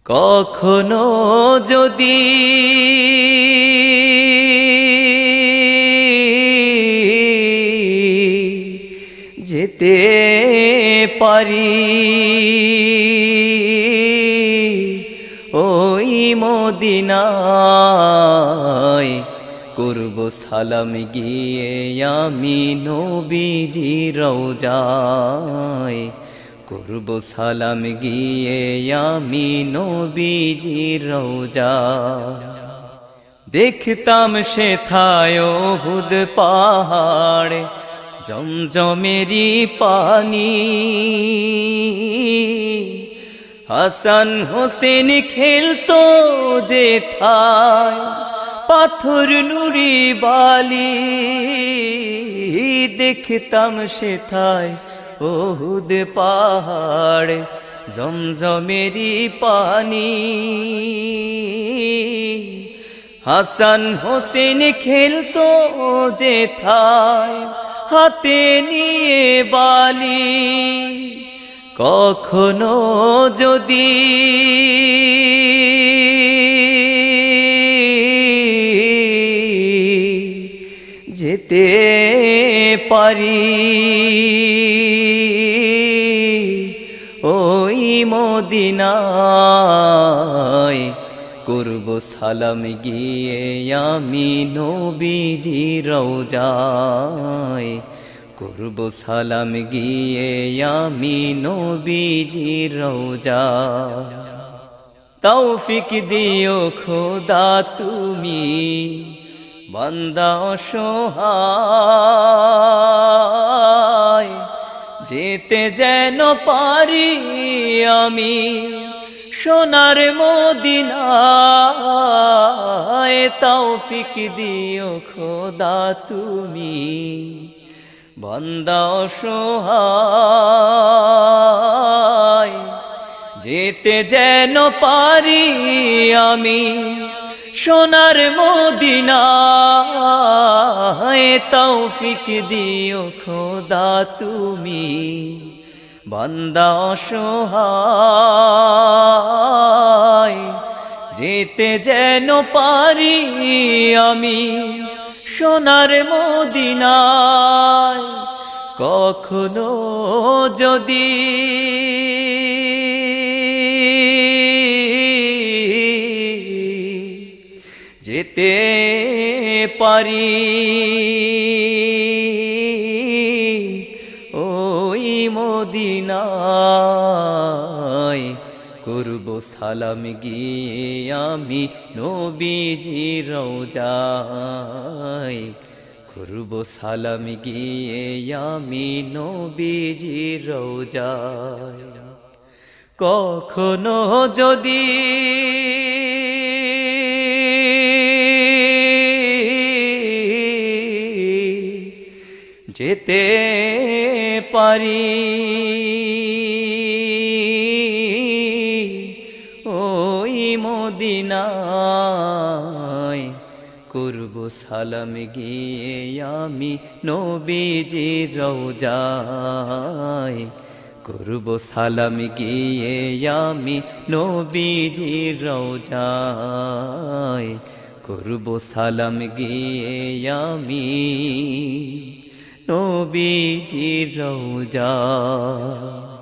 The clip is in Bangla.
কখনো যদি যেতে পারি ওই মদিনায়, করব সালাম গিয়ে আমি নবীজির রওজায়, করব সালাম গিয়ে আমি নবীজির রওজায়। দেখতাম সেথায় উহুদ পাহাড়ে জমজমেরি পানি, হাসান হোসেন খেলতো যেথায় পাথর নুড়ি বালি। দেখতাম সেথায় উহুদ পাহাড়ে জমজমেরি পানি, হাসান হোসেন খেলতো যেথায় হাতে নিয়ে বালি। কখনো যদি যেতে পারি ওই মদিনায়, করব সালাম গিয়ে আমি নবীজির রওজায়, করব সালাম গিয়ে আমি নবীজির রওজায়। তৌফিক দিও খোদা তুমি বান্দা অসহায়, যেতে যেন পারি আমি সোনার মদিনায়। তৌফিক দিও খোদা তুমি বান্দা অসহায়, যেতে যেন পারি আমি সোনার মদিনায়। তৌফিক দিও খোদা তুমি বান্দা অসহায়, যেতে যেন পারি আমি সোনার মদিনায়। কখনো যদি যেতে পারি ওই মদিনায়, করব সালাম গিয়ে আমি নবীজির রওজায়, করব সালাম গিয়ে আমি নবীজির রওজায়। কখনো যদি যেতে পারি ওই মদিনায়, করব সালাম গিয়ে আমি নবীজির রওজায়, করব সালাম গিয়ে আমি নবীজির রওজায়, করব সালাম গিয়ে আমি নবীজির রওজায়।